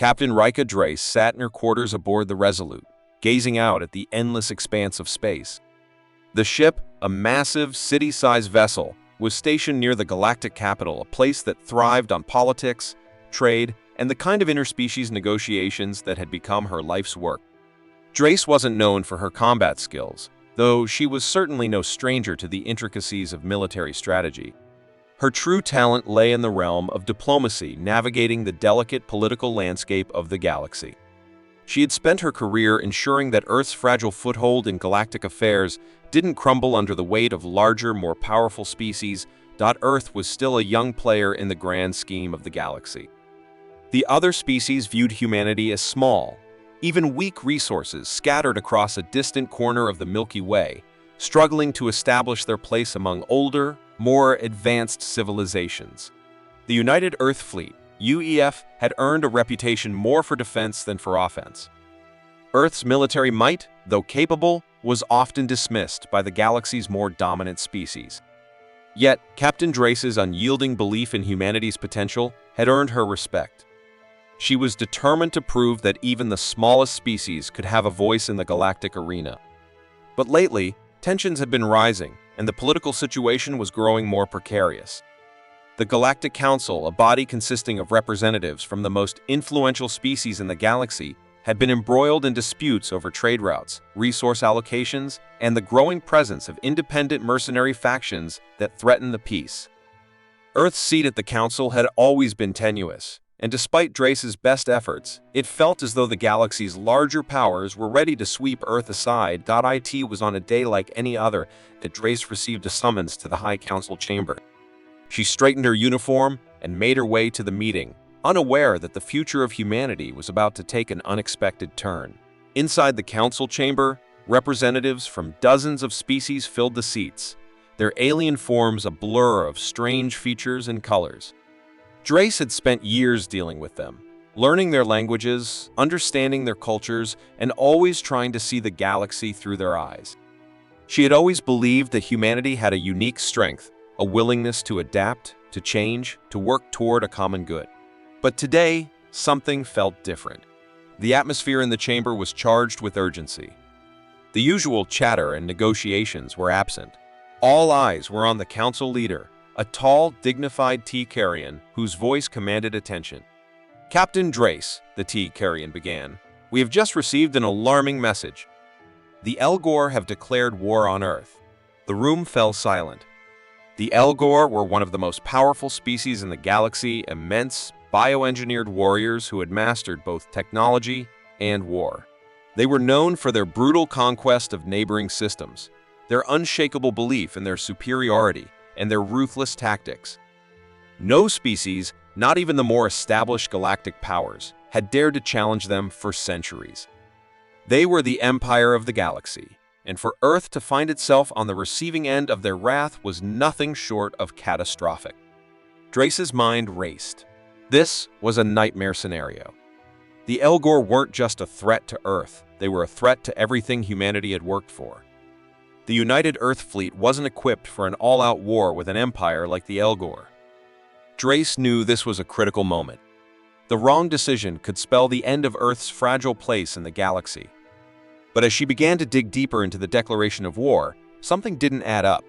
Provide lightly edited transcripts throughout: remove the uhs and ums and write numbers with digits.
Captain Rika Drace sat in her quarters aboard the Resolute, gazing out at the endless expanse of space. The ship, a massive, city-sized vessel, was stationed near the galactic capital, a place that thrived on politics, trade, and the kind of interspecies negotiations that had become her life's work. Drace wasn't known for her combat skills, though she was certainly no stranger to the intricacies of military strategy. Her true talent lay in the realm of diplomacy, navigating the delicate political landscape of the galaxy. She had spent her career ensuring that Earth's fragile foothold in galactic affairs didn't crumble under the weight of larger, more powerful species. Earth was still a young player in the grand scheme of the galaxy. The other species viewed humanity as small, even weak resources scattered across a distant corner of the Milky Way, struggling to establish their place among older, more advanced civilizations. The United Earth Fleet, UEF, had earned a reputation more for defense than for offense. Earth's military might, though capable, was often dismissed by the galaxy's more dominant species. Yet, Captain Drace's unyielding belief in humanity's potential had earned her respect. She was determined to prove that even the smallest species could have a voice in the galactic arena. But lately, tensions had been rising, and the political situation was growing more precarious. The Galactic Council, a body consisting of representatives from the most influential species in the galaxy, had been embroiled in disputes over trade routes, resource allocations, and the growing presence of independent mercenary factions that threatened the peace. Earth's seat at the Council had always been tenuous, and despite Drace's best efforts, it felt as though the galaxy's larger powers were ready to sweep Earth aside. It was on a day like any other that Drace received a summons to the High Council chamber. She straightened her uniform and made her way to the meeting, unaware that the future of humanity was about to take an unexpected turn. Inside the council chamber, representatives from dozens of species filled the seats, their alien forms a blur of strange features and colors. Drace had spent years dealing with them, learning their languages, understanding their cultures, and always trying to see the galaxy through their eyes. She had always believed that humanity had a unique strength, a willingness to adapt, to change, to work toward a common good. But today, something felt different. The atmosphere in the chamber was charged with urgency. The usual chatter and negotiations were absent. All eyes were on the council leader, a tall, dignified T-Carrion whose voice commanded attention. "Captain Drace," the T-Carrion began, "we have just received an alarming message. The Elgor have declared war on Earth." The room fell silent. The Elgor were one of the most powerful species in the galaxy, immense, bioengineered warriors who had mastered both technology and war. They were known for their brutal conquest of neighboring systems, their unshakable belief in their superiority, and their ruthless tactics. No species, not even the more established galactic powers, had dared to challenge them for centuries. They were the empire of the galaxy, and for Earth to find itself on the receiving end of their wrath was nothing short of catastrophic. Drace's mind raced. This was a nightmare scenario. The Elgor weren't just a threat to Earth, they were a threat to everything humanity had worked for. The United Earth Fleet wasn't equipped for an all-out war with an empire like the Elgor. Drace knew this was a critical moment. The wrong decision could spell the end of Earth's fragile place in the galaxy. But as she began to dig deeper into the declaration of war, something didn't add up.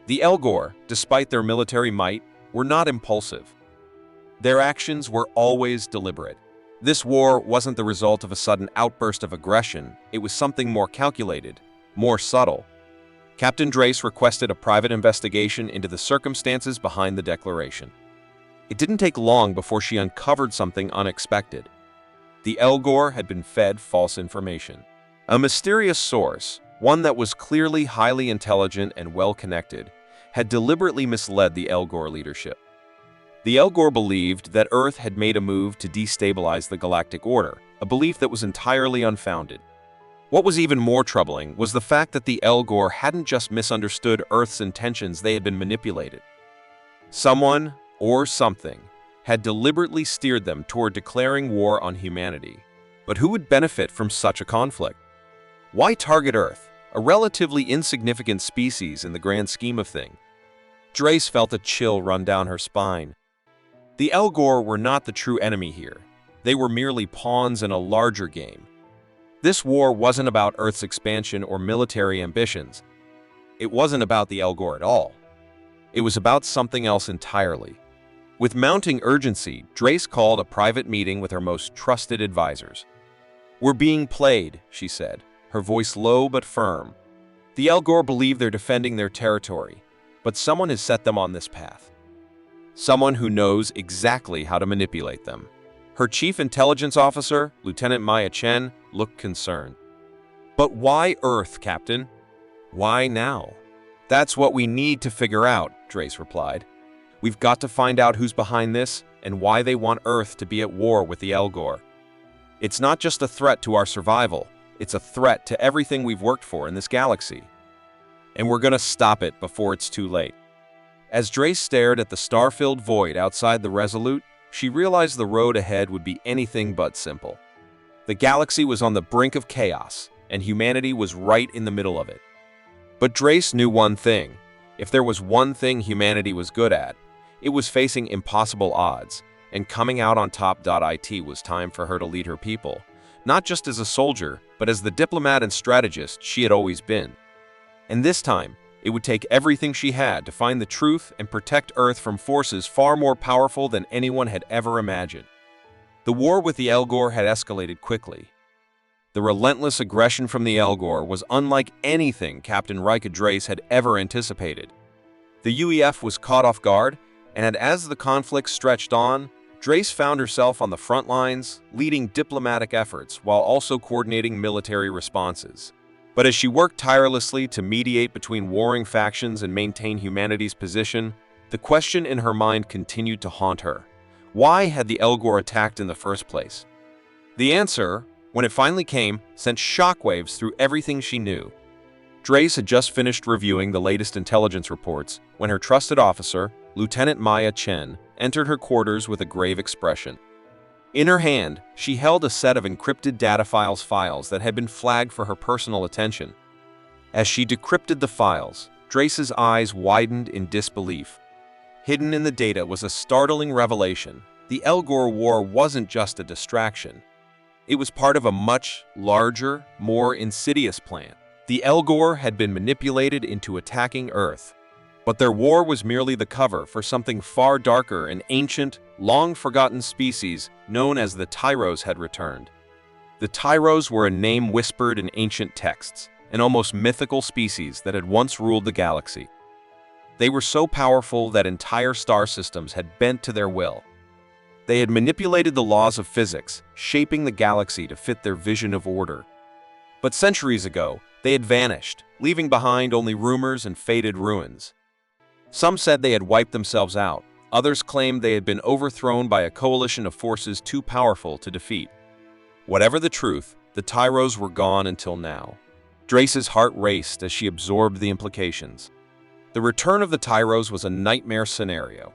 The Elgor, despite their military might, were not impulsive. Their actions were always deliberate. This war wasn't the result of a sudden outburst of aggression, it was something more calculated, more subtle. Captain Drace requested a private investigation into the circumstances behind the declaration. It didn't take long before she uncovered something unexpected. The Elgor had been fed false information. A mysterious source, one that was clearly highly intelligent and well-connected, had deliberately misled the Elgor leadership. The Elgor believed that Earth had made a move to destabilize the galactic order, a belief that was entirely unfounded. What was even more troubling was the fact that the Elgor hadn't just misunderstood Earth's intentions, they had been manipulated. Someone, or something, had deliberately steered them toward declaring war on humanity. But who would benefit from such a conflict? Why target Earth, a relatively insignificant species in the grand scheme of things? Drace felt a chill run down her spine. The Elgor were not the true enemy here. They were merely pawns in a larger game. This war wasn't about Earth's expansion or military ambitions. It wasn't about the Elgor at all. It was about something else entirely. With mounting urgency, Drace called a private meeting with her most trusted advisors. "We're being played," she said, her voice low but firm. "The Elgor believe they're defending their territory, but someone has set them on this path. Someone who knows exactly how to manipulate them." Her chief intelligence officer, Lieutenant Maya Chen, looked concerned. "But why Earth, Captain? Why now?" "That's what we need to figure out," Drace replied. "We've got to find out who's behind this and why they want Earth to be at war with the Elgor. It's not just a threat to our survival, it's a threat to everything we've worked for in this galaxy. And we're gonna stop it before it's too late." As Drace stared at the star-filled void outside the Resolute, she realized the road ahead would be anything but simple. The galaxy was on the brink of chaos, and humanity was right in the middle of it. But Drace knew one thing. If there was one thing humanity was good at, it was facing impossible odds, and coming out on top. It was time for her to lead her people, not just as a soldier, but as the diplomat and strategist she had always been. And this time, it would take everything she had to find the truth and protect Earth from forces far more powerful than anyone had ever imagined. The war with the Elgor had escalated quickly. The relentless aggression from the Elgor was unlike anything Captain Rika Drace had ever anticipated. The UEF was caught off guard, and as the conflict stretched on, Drace found herself on the front lines, leading diplomatic efforts while also coordinating military responses. But as she worked tirelessly to mediate between warring factions and maintain humanity's position, the question in her mind continued to haunt her. Why had the Elgor attacked in the first place? The answer, when it finally came, sent shockwaves through everything she knew. Drace had just finished reviewing the latest intelligence reports when her trusted officer, Lieutenant Maya Chen, entered her quarters with a grave expression. In her hand, she held a set of encrypted data files that had been flagged for her personal attention. As she decrypted the files, Drace's eyes widened in disbelief. Hidden in the data was a startling revelation. The Elgor War wasn't just a distraction. It was part of a much larger, more insidious plan. The Elgor had been manipulated into attacking Earth. But their war was merely the cover for something far darker. An ancient, long-forgotten species known as the Tyros had returned. The Tyros were a name whispered in ancient texts, an almost mythical species that had once ruled the galaxy. They were so powerful that entire star systems had bent to their will. They had manipulated the laws of physics, shaping the galaxy to fit their vision of order. But centuries ago, they had vanished, leaving behind only rumors and faded ruins. Some said they had wiped themselves out. Others claimed they had been overthrown by a coalition of forces too powerful to defeat. Whatever the truth, the Tyros were gone until now. Drace's heart raced as she absorbed the implications. The return of the Tyros was a nightmare scenario.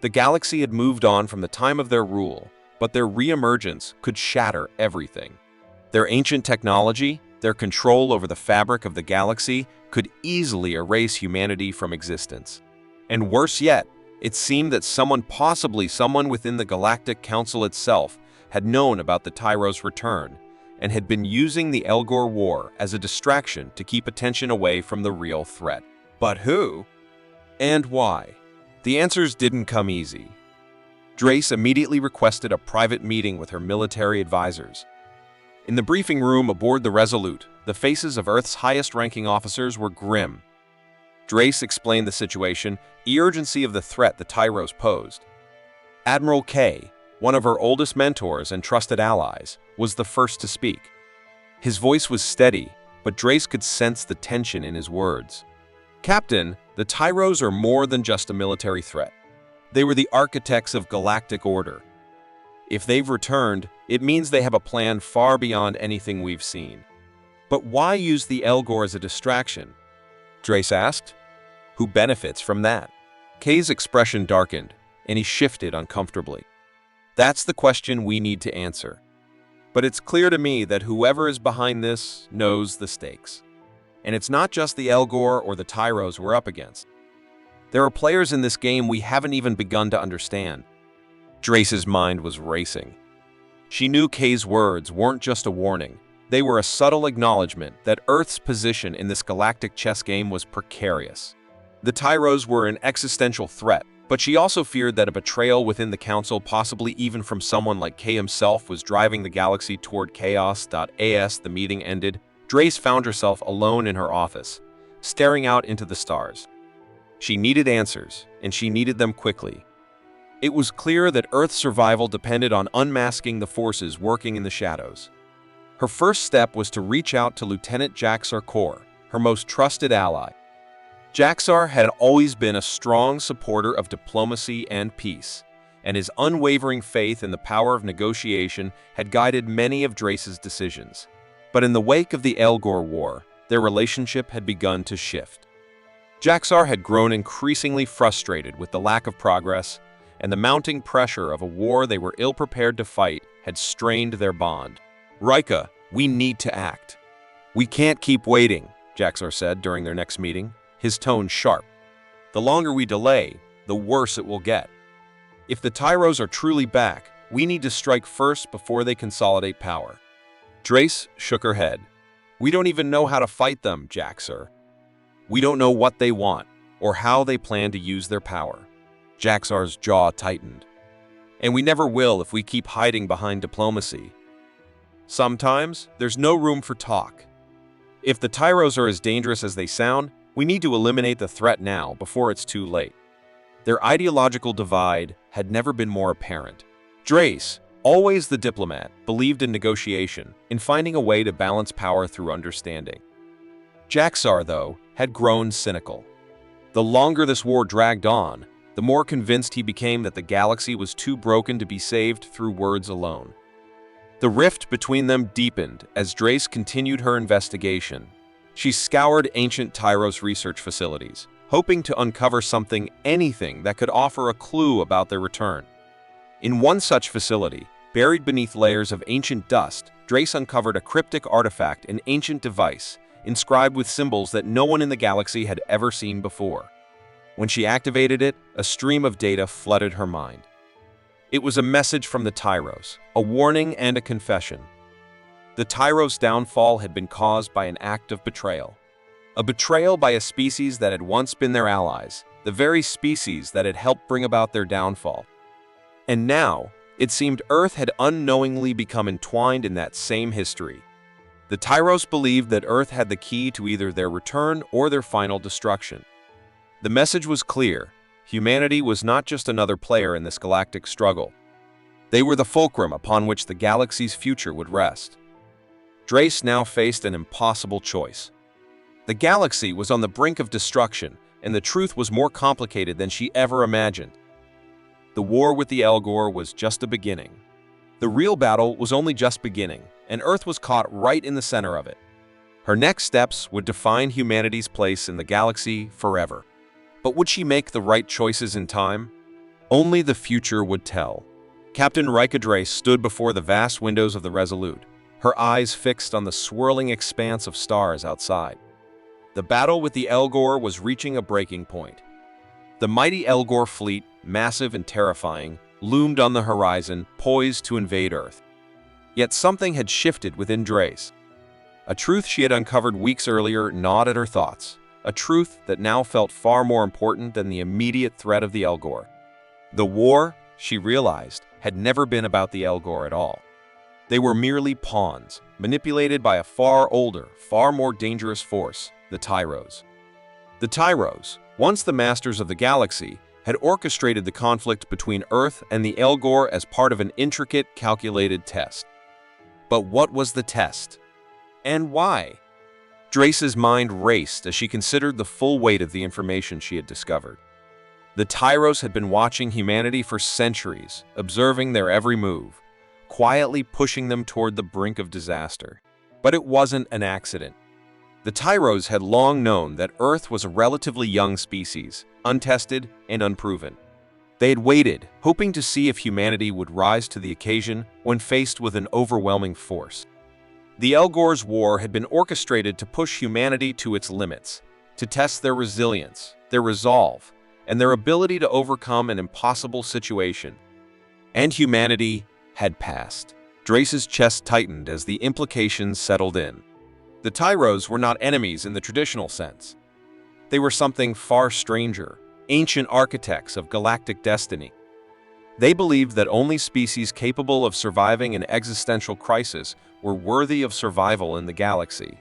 The galaxy had moved on from the time of their rule, but their re-emergence could shatter everything. Their ancient technology, their control over the fabric of the galaxy, could easily erase humanity from existence. And worse yet, it seemed that possibly someone within the Galactic Council itself, had known about the Tyros' return and had been using the Elgor War as a distraction to keep attention away from the real threat. But who? And why? The answers didn't come easy. Drace immediately requested a private meeting with her military advisors. In the briefing room aboard the Resolute, the faces of Earth's highest-ranking officers were grim. Drace explained the situation, the urgency of the threat the Tyros posed. Admiral K, one of her oldest mentors and trusted allies, was the first to speak. His voice was steady, but Drace could sense the tension in his words. "Captain, the Tyros are more than just a military threat. They were the architects of galactic order. If they've returned, it means they have a plan far beyond anything we've seen." "But why use the Elgor as a distraction?" Drace asked. "Who benefits from that?" Kay's expression darkened, and he shifted uncomfortably. "That's the question we need to answer. But it's clear to me that whoever is behind this knows the stakes. And it's not just the Elgor or the Tyros we're up against. There are players in this game we haven't even begun to understand." Drace's mind was racing. She knew Kay's words weren't just a warning. They were a subtle acknowledgement that Earth's position in this galactic chess game was precarious. The Tyros were an existential threat, but she also feared that a betrayal within the Council, possibly even from someone like Kay himself, was driving the galaxy toward chaos. As the meeting ended, Drace found herself alone in her office, staring out into the stars. She needed answers, and she needed them quickly. It was clear that Earth's survival depended on unmasking the forces working in the shadows. Her first step was to reach out to Lieutenant Jaxar Kor, her most trusted ally. Jaxar had always been a strong supporter of diplomacy and peace, and his unwavering faith in the power of negotiation had guided many of Drace's decisions. But in the wake of the Elgor War, their relationship had begun to shift. Jaxar had grown increasingly frustrated with the lack of progress, and the mounting pressure of a war they were ill-prepared to fight had strained their bond. "Rika, we need to act. We can't keep waiting," Jaxar said during their next meeting, his tone sharp. "The longer we delay, the worse it will get. If the Tyros are truly back, we need to strike first before they consolidate power." Drace shook her head. "We don't even know how to fight them, Jaxar. We don't know what they want, or how they plan to use their power." Jaxar's jaw tightened. "And we never will if we keep hiding behind diplomacy. Sometimes, there's no room for talk. If the Tyros are as dangerous as they sound, we need to eliminate the threat now before it's too late." Their ideological divide had never been more apparent. Drace, always the diplomat, believed in negotiation, in finding a way to balance power through understanding. Jaxar, though, had grown cynical. The longer this war dragged on, the more convinced he became that the galaxy was too broken to be saved through words alone. The rift between them deepened as Drace continued her investigation. She scoured ancient Tyros research facilities, hoping to uncover anything that could offer a clue about their return. In one such facility, buried beneath layers of ancient dust, Drace uncovered a cryptic artifact, an ancient device, inscribed with symbols that no one in the galaxy had ever seen before. When she activated it, a stream of data flooded her mind. It was a message from the Tyros, a warning and a confession. The Tyros' downfall had been caused by an act of betrayal. A betrayal by a species that had once been their allies, the very species that had helped bring about their downfall. And now, it seemed Earth had unknowingly become entwined in that same history. The Tyros believed that Earth had the key to either their return or their final destruction. The message was clear. Humanity was not just another player in this galactic struggle. They were the fulcrum upon which the galaxy's future would rest. Drace now faced an impossible choice. The galaxy was on the brink of destruction, and the truth was more complicated than she ever imagined. The war with the Elgor was just a beginning. The real battle was only just beginning, and Earth was caught right in the center of it. Her next steps would define humanity's place in the galaxy forever. But would she make the right choices in time? Only the future would tell. Captain Rika Drace stood before the vast windows of the Resolute, her eyes fixed on the swirling expanse of stars outside. The battle with the Elgor was reaching a breaking point. The mighty Elgor fleet, massive and terrifying, loomed on the horizon, poised to invade Earth. Yet something had shifted within Drace. A truth she had uncovered weeks earlier gnawed at her thoughts. A truth that now felt far more important than the immediate threat of the Elgor. The war, she realized, had never been about the Elgor at all. They were merely pawns, manipulated by a far older, far more dangerous force, the Tyros. The Tyros, once the masters of the galaxy, had orchestrated the conflict between Earth and the Elgor as part of an intricate, calculated test. But what was the test? And why? Drace's mind raced as she considered the full weight of the information she had discovered. The Tyros had been watching humanity for centuries, observing their every move, quietly pushing them toward the brink of disaster. But it wasn't an accident. The Tyros had long known that Earth was a relatively young species, untested and unproven. They had waited, hoping to see if humanity would rise to the occasion when faced with an overwhelming force. The Elgor's war had been orchestrated to push humanity to its limits, to test their resilience, their resolve, and their ability to overcome an impossible situation. And humanity had passed. Drace's chest tightened as the implications settled in. The Tyros were not enemies in the traditional sense. They were something far stranger, ancient architects of galactic destiny. They believed that only species capable of surviving an existential crisis were worthy of survival in the galaxy.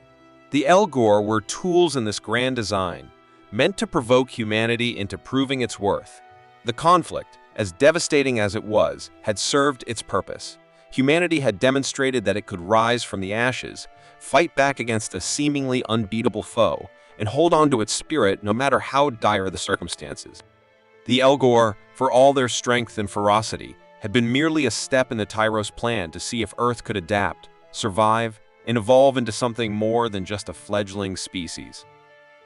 The Elgor were tools in this grand design, meant to provoke humanity into proving its worth. The conflict, as devastating as it was, had served its purpose. Humanity had demonstrated that it could rise from the ashes, fight back against a seemingly unbeatable foe, and hold on to its spirit no matter how dire the circumstances. The Elgor, for all their strength and ferocity, had been merely a step in the Tyros' plan to see if Earth could adapt, survive, and evolve into something more than just a fledgling species.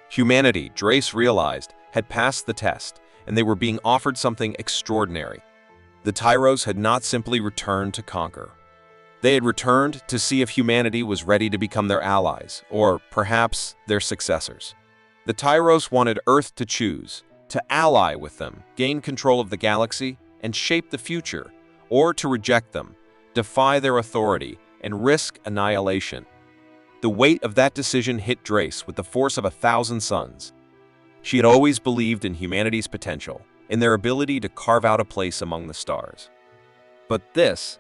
Humanity, Drace realized, had passed the test, and they were being offered something extraordinary. The Tyros had not simply returned to conquer. They had returned to see if humanity was ready to become their allies, or perhaps their successors. The Tyros wanted Earth to choose, to ally with them, gain control of the galaxy, and shape the future, or to reject them, defy their authority, and risk annihilation. The weight of that decision hit Drace with the force of 1,000 suns. She had always believed in humanity's potential, in their ability to carve out a place among the stars. But this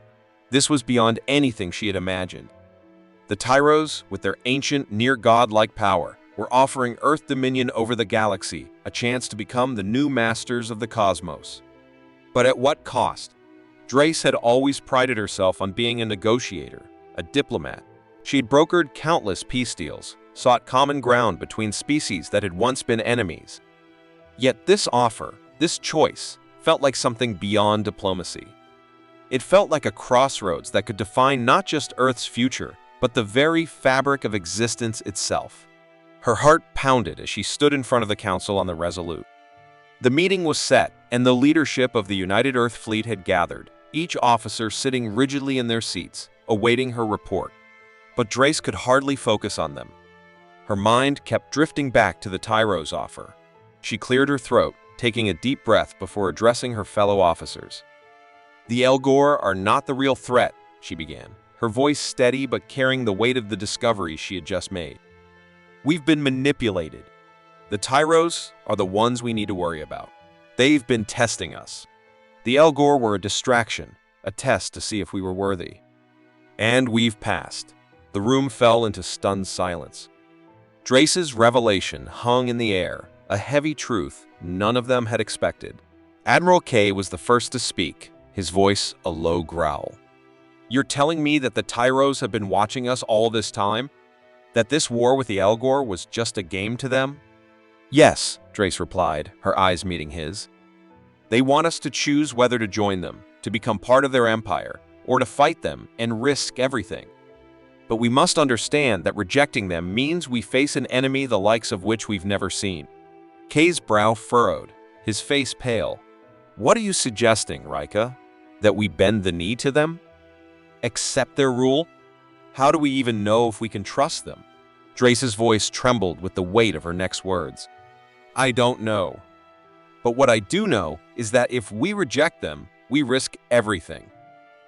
was beyond anything she had imagined. The Tyros, with their ancient, near-god-like power, were offering Earth dominion over the galaxy, a chance to become the new masters of the cosmos. But at what cost? Drace had always prided herself on being a negotiator, a diplomat. She had brokered countless peace deals, sought common ground between species that had once been enemies. Yet this offer, this choice, felt like something beyond diplomacy. It felt like a crossroads that could define not just Earth's future, but the very fabric of existence itself. Her heart pounded as she stood in front of the council on the Resolute. The meeting was set, and the leadership of the United Earth Fleet had gathered, each officer sitting rigidly in their seats, awaiting her report. But Drace could hardly focus on them. Her mind kept drifting back to the Tyros' offer. She cleared her throat, taking a deep breath before addressing her fellow officers. "The Elgor are not the real threat," she began, her voice steady but carrying the weight of the discovery she had just made. "We've been manipulated. The Tyros are the ones we need to worry about. They've been testing us. The Elgor were a distraction, a test to see if we were worthy. And we've passed." The room fell into stunned silence. Drace's revelation hung in the air, a heavy truth none of them had expected. Admiral K was the first to speak, his voice a low growl. "You're telling me that the Tyros have been watching us all this time? That this war with the Elgor was just a game to them?" "Yes," Drace replied, her eyes meeting his. "They want us to choose whether to join them, to become part of their empire, or to fight them and risk everything. But we must understand that rejecting them means we face an enemy the likes of which we've never seen." Kay's brow furrowed, his face pale. "What are you suggesting, Rika? That we bend the knee to them? Accept their rule? How do we even know if we can trust them?" Drace's voice trembled with the weight of her next words. "I don't know. But what I do know is that if we reject them, we risk everything.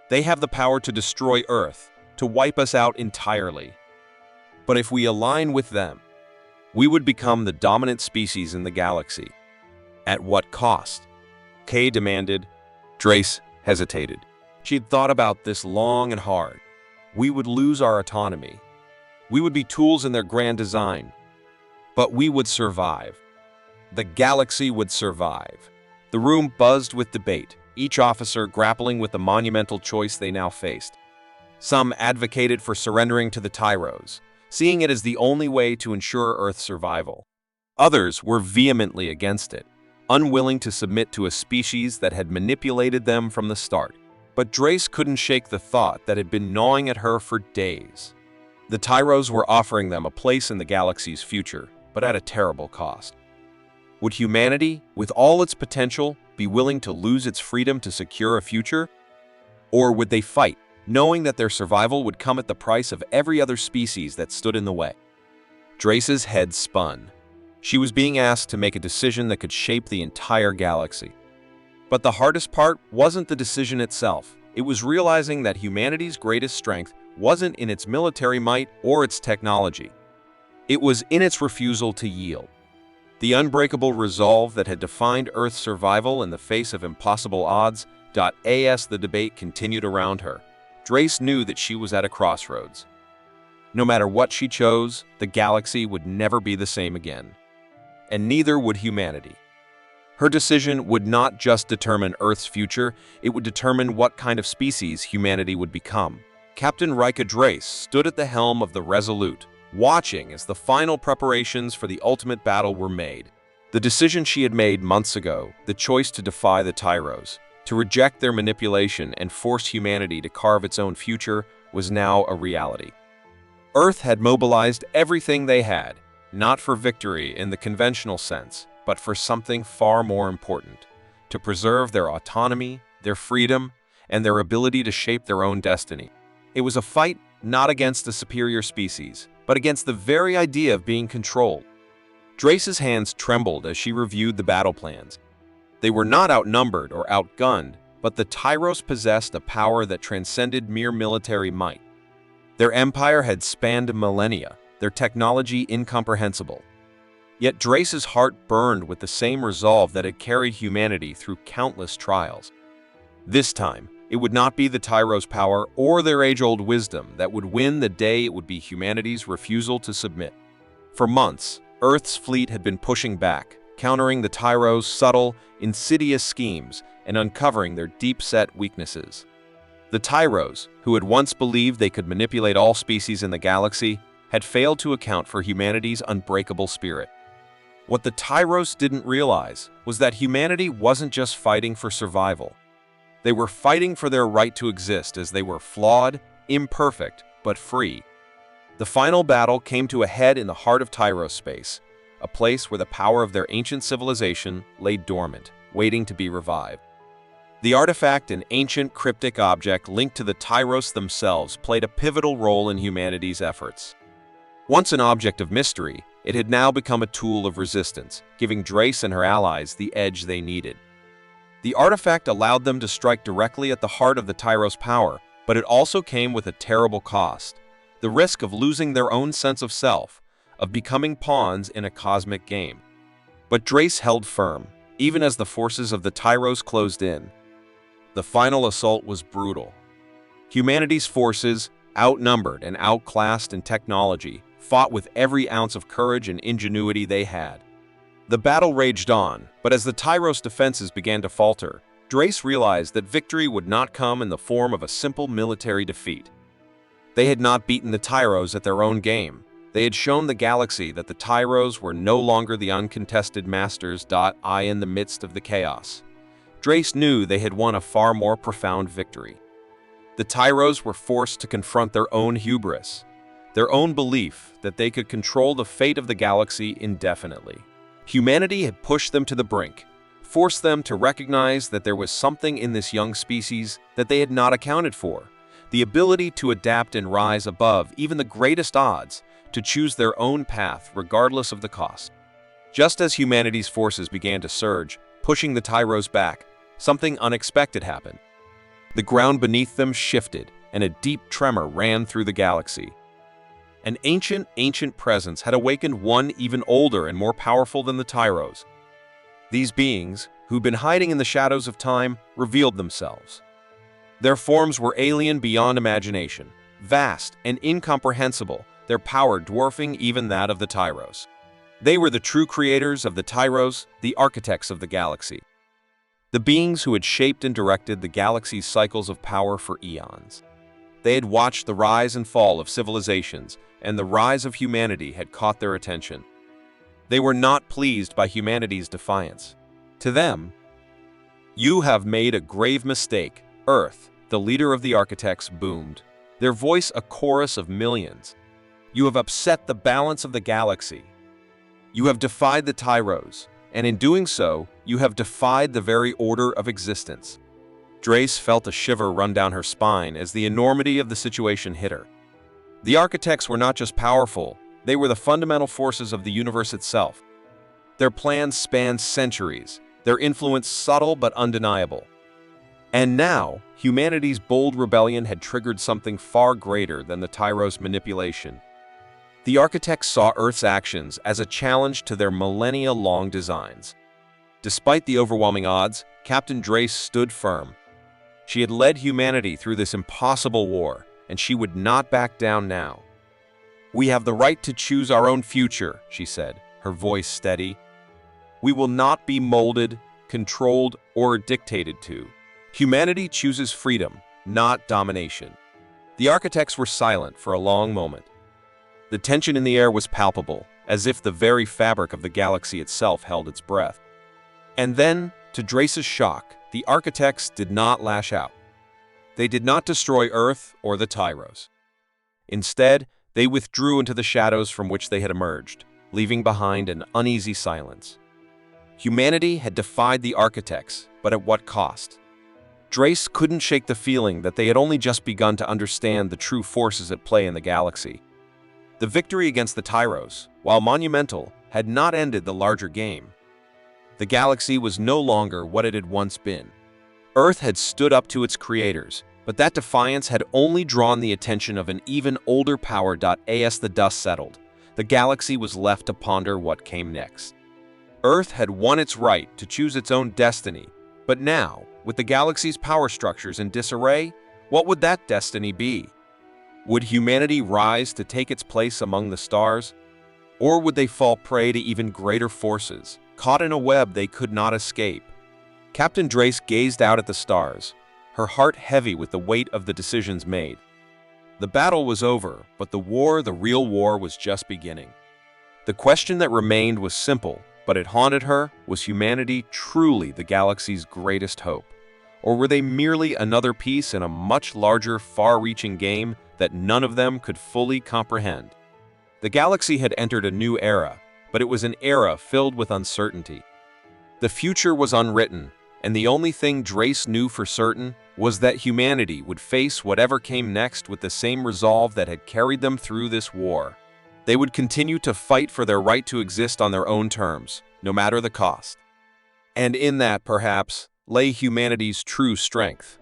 They have the power to destroy Earth, to wipe us out entirely. But if we align with them, we would become the dominant species in the galaxy. At what cost?" Kay demanded. Drace hesitated. She had thought about this long and hard. We would lose our autonomy. We would be tools in their grand design. But we would survive. The galaxy would survive. The room buzzed with debate, each officer grappling with the monumental choice they now faced. Some advocated for surrendering to the Tyros, seeing it as the only way to ensure Earth's survival. Others were vehemently against it, unwilling to submit to a species that had manipulated them from the start. But Drace couldn't shake the thought that had been gnawing at her for days. The Tyros were offering them a place in the galaxy's future, but at a terrible cost. Would humanity, with all its potential, be willing to lose its freedom to secure a future? Or would they fight, knowing that their survival would come at the price of every other species that stood in the way? Drace's head spun. She was being asked to make a decision that could shape the entire galaxy. But the hardest part wasn't the decision itself, It was realizing that humanity's greatest strength wasn't in its military might or its technology. It was in its refusal to yield. The unbreakable resolve that had defined Earth's survival in the face of impossible odds. As the debate continued around her, Drace knew that she was at a crossroads. No matter what she chose, the galaxy would never be the same again. And neither would humanity. Her decision would not just determine Earth's future, it would determine what kind of species humanity would become. Captain Rika Drace stood at the helm of the Resolute, watching as the final preparations for the ultimate battle were made. The decision she had made months ago, the choice to defy the Tyros, to reject their manipulation and force humanity to carve its own future, was now a reality. Earth had mobilized everything they had, not for victory in the conventional sense, but for something far more important: to preserve their autonomy, their freedom, and their ability to shape their own destiny. It was a fight not against a superior species, but against the very idea of being controlled. Drace's hands trembled as she reviewed the battle plans. They were not outnumbered or outgunned, but the Tyros possessed a power that transcended mere military might. Their empire had spanned millennia, their technology incomprehensible. Yet Drace's heart burned with the same resolve that had carried humanity through countless trials. This time, it would not be the Tyros' power or their age-old wisdom that would win the day. It would be humanity's refusal to submit. For months, Earth's fleet had been pushing back, countering the Tyros' subtle, insidious schemes and uncovering their deep-set weaknesses. The Tyros, who had once believed they could manipulate all species in the galaxy, had failed to account for humanity's unbreakable spirit. What the Tyros didn't realize was that humanity wasn't just fighting for survival. They were fighting for their right to exist, as they were flawed, imperfect, but free. The final battle came to a head in the heart of Tyros space, a place where the power of their ancient civilization lay dormant, waiting to be revived. The artifact, an ancient cryptic object linked to the Tyros themselves, played a pivotal role in humanity's efforts. Once an object of mystery, it had now become a tool of resistance, giving Drace and her allies the edge they needed. The artifact allowed them to strike directly at the heart of the Tyros' power, but it also came with a terrible cost: the risk of losing their own sense of self, of becoming pawns in a cosmic game. But Drace held firm, even as the forces of the Tyros closed in. The final assault was brutal. Humanity's forces, outnumbered and outclassed in technology, fought with every ounce of courage and ingenuity they had. The battle raged on, but as the Tyros' defenses began to falter, Drace realized that victory would not come in the form of a simple military defeat. They had not beaten the Tyros at their own game. They had shown the galaxy that the Tyros were no longer the uncontested masters. In the midst of the chaos, Drace knew they had won a far more profound victory. The Tyros were forced to confront their own hubris, their own belief that they could control the fate of the galaxy indefinitely. Humanity had pushed them to the brink, forced them to recognize that there was something in this young species that they had not accounted for: the ability to adapt and rise above even the greatest odds, to choose their own path regardless of the cost. Just as humanity's forces began to surge, pushing the Tyros back, something unexpected happened. The ground beneath them shifted, and a deep tremor ran through the galaxy. An ancient presence had awakened, one even older and more powerful than the Tyros. These beings, who'd been hiding in the shadows of time, revealed themselves. Their forms were alien beyond imagination, vast and incomprehensible, their power dwarfing even that of the Tyros. They were the true creators of the Tyros, the architects of the galaxy. The beings who had shaped and directed the galaxy's cycles of power for eons. They had watched the rise and fall of civilizations, and the rise of humanity had caught their attention. They were not pleased by humanity's defiance. To them, "You have made a grave mistake, Earth," the leader of the architects boomed, their voice a chorus of millions. "You have upset the balance of the galaxy. You have defied the Tyros, and in doing so, you have defied the very order of existence." Drace felt a shiver run down her spine as the enormity of the situation hit her. The architects were not just powerful, they were the fundamental forces of the universe itself. Their plans spanned centuries, their influence subtle but undeniable. And now, humanity's bold rebellion had triggered something far greater than the Tyros' manipulation. The architects saw Earth's actions as a challenge to their millennia-long designs. Despite the overwhelming odds, Captain Drace stood firm. She had led humanity through this impossible war, and she would not back down now. "We have the right to choose our own future," she said, her voice steady. "We will not be molded, controlled, or dictated to. Humanity chooses freedom, not domination." The architects were silent for a long moment. The tension in the air was palpable, as if the very fabric of the galaxy itself held its breath. And then, to Drace's shock, the architects did not lash out. They did not destroy Earth or the Tyros. Instead, they withdrew into the shadows from which they had emerged, leaving behind an uneasy silence. Humanity had defied the architects, but at what cost? Drace couldn't shake the feeling that they had only just begun to understand the true forces at play in the galaxy. The victory against the Tyros, while monumental, had not ended the larger game. The galaxy was no longer what it had once been. Earth had stood up to its creators, but that defiance had only drawn the attention of an even older power. As the dust settled, the galaxy was left to ponder what came next. Earth had won its right to choose its own destiny, but now, with the galaxy's power structures in disarray, what would that destiny be? Would humanity rise to take its place among the stars? Or would they fall prey to even greater forces, caught in a web they could not escape? Captain Drace gazed out at the stars, her heart heavy with the weight of the decisions made. The battle was over, but the real war, was just beginning. The question that remained was simple, but it haunted her. Was humanity truly the galaxy's greatest hope? Or were they merely another piece in a much larger, far-reaching game that none of them could fully comprehend? The galaxy had entered a new era, but it was an era filled with uncertainty. The future was unwritten, and the only thing Drace knew for certain was that humanity would face whatever came next with the same resolve that had carried them through this war. They would continue to fight for their right to exist on their own terms, no matter the cost. And in that, perhaps, lay humanity's true strength.